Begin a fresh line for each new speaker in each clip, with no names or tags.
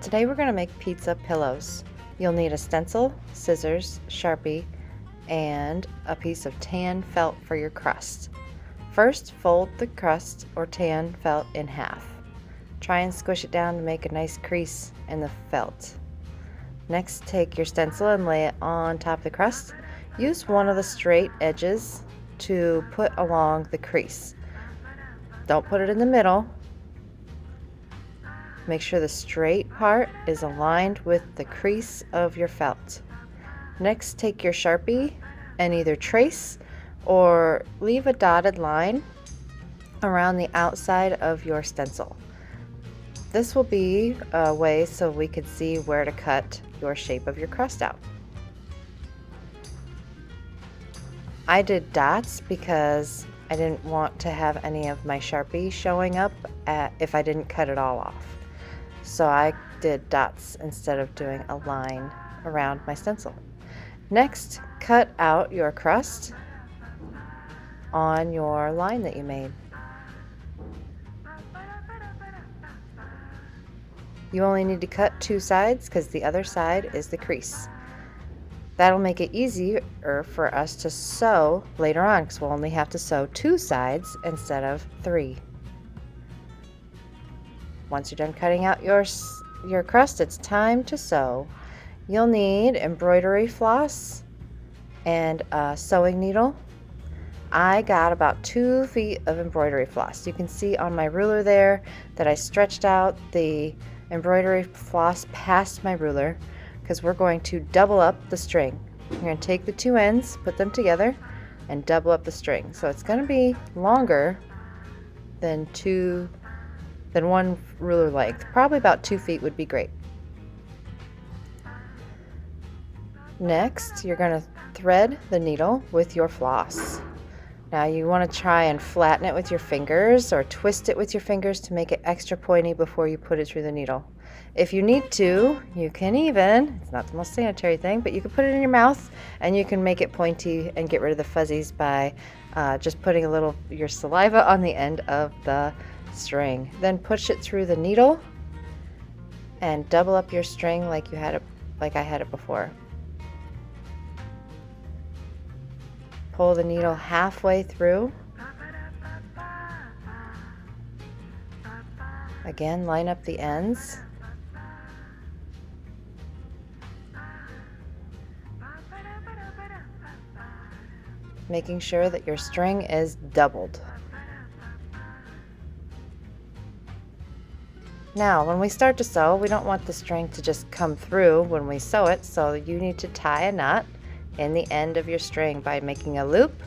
Today we're going to make pizza pillows. You'll need a stencil, scissors, Sharpie, and a piece of tan felt for your crust. First, fold the crust or tan felt in half. Try and squish it down to make a nice crease in the felt. Next, take your stencil and lay it on top of the crust. Use one of the straight edges to put along the crease. Don't put it in the middle. Make sure the straight part is aligned with the crease of your felt. Next, take your Sharpie and either trace or leave a dotted line around the outside of your stencil. This will be a way so we could see where to cut your shape of your crust out. I did dots because I didn't want to have any of my Sharpie showing up if I didn't cut it all off. So I did dots instead of doing a line around my stencil. Next, cut out your crust on your line that you made. You only need to cut two sides because the other side is the crease. That'll make it easier for us to sew later on because we'll only have to sew two sides instead of three. Once you're done cutting out your crust, it's time to sew. You'll need embroidery floss and a sewing needle. I got about 2 feet of embroidery floss. You can see on my ruler there that I stretched out the embroidery floss past my ruler because we're going to double up the string. You're going to take the two ends, put them together, and double up the string. So it's going to be longer than one ruler length. Probably about 2 feet would be great. Next, you're going to thread the needle with your floss. Now you want to try and flatten it with your fingers or twist it with your fingers to make it extra pointy before you put it through the needle. If you need to, you can it's not the most sanitary thing, but you can put it in your mouth and you can make it pointy and get rid of the fuzzies by just putting a little your saliva on the end of the string. Then push it through the needle and double up your string like I had it before. Pull the needle halfway through. Again, line up the ends. Making sure that your string is doubled. Now, when we start to sew, we don't want the string to just come through when we sew it, so you need to tie a knot in the end of your string by making a loop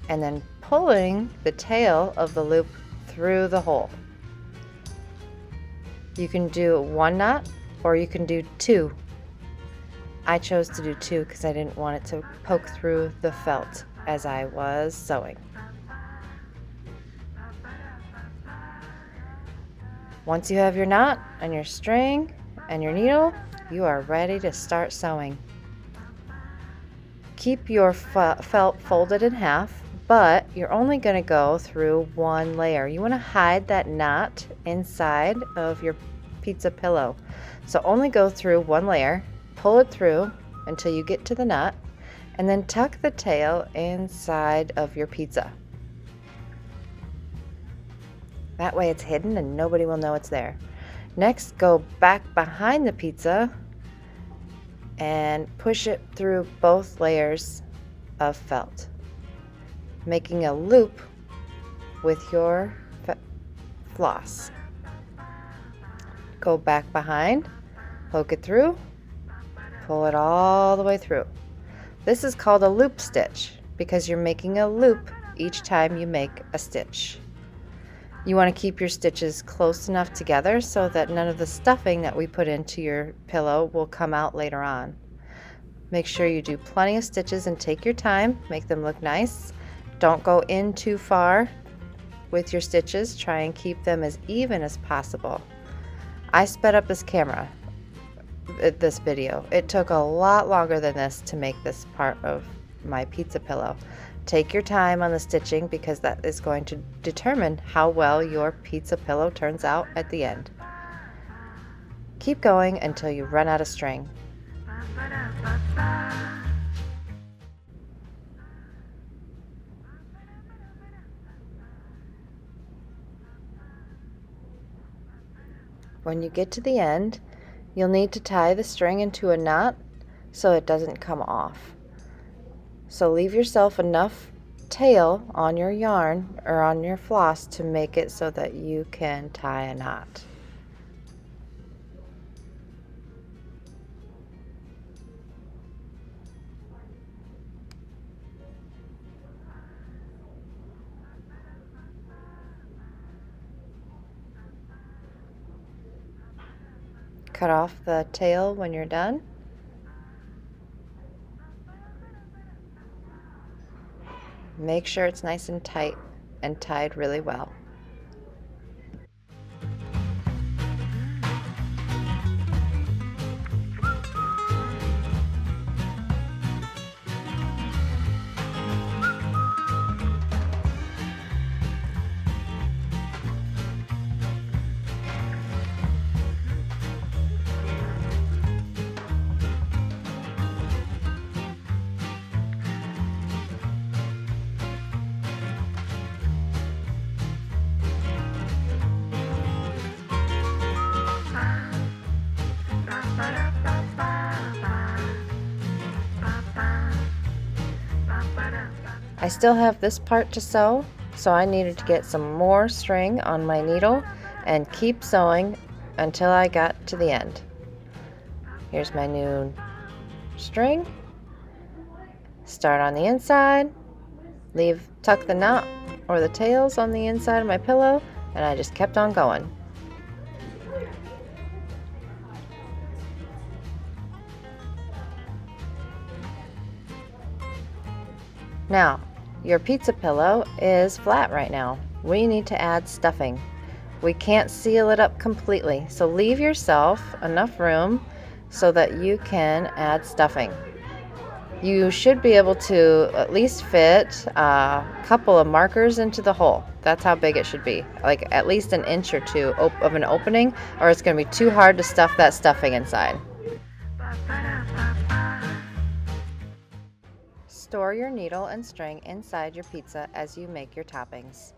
and then pulling the tail of the loop through the hole. You can do one knot or you can do two. I chose to do two because I didn't want it to poke through the felt as I was sewing. Once you have your knot and your string and your needle, you are ready to start sewing. Keep your felt folded in half, but you're only going to go through one layer. You want to hide that knot inside of your pizza pillow. So only go through one layer, pull it through until you get to the knot, and then tuck the tail inside of your pizza. That way it's hidden and nobody will know it's there. Next, go back behind the pizza and push it through both layers of felt, making a loop with your floss. Go back behind, poke it through, pull it all the way through. This is called a loop stitch because you're making a loop each time you make a stitch. You want to keep your stitches close enough together so that none of the stuffing that we put into your pillow will come out later on. Make sure you do plenty of stitches and take your time, make them look nice. Don't go in too far with your stitches. Try and keep them as even as possible. I sped up this video. It took a lot longer than this to make this part of my pizza pillow. Take your time on the stitching because that is going to determine how well your pizza pillow turns out at the end. Keep going until you run out of string. When you get to the end, you'll need to tie the string into a knot so it doesn't come off. So leave yourself enough tail on your yarn or on your floss to make it so that you can tie a knot. Cut off the tail when you're done. Make sure it's nice and tight and tied really well. I still have this part to sew, so I needed to get some more string on my needle and keep sewing until I got to the end. Here's my new string. Start on the inside, tuck the knot or the tails on the inside of my pillow, and I just kept on going. Now, your pizza pillow is flat right now. We need to add stuffing. We can't seal it up completely, so leave yourself enough room so that you can add stuffing. You should be able to at least fit a couple of markers into the hole. That's how big it should be, like at least an inch or two of an opening, or it's going to be too hard to stuff that stuffing inside. Store your needle and string inside your pizza as you make your toppings.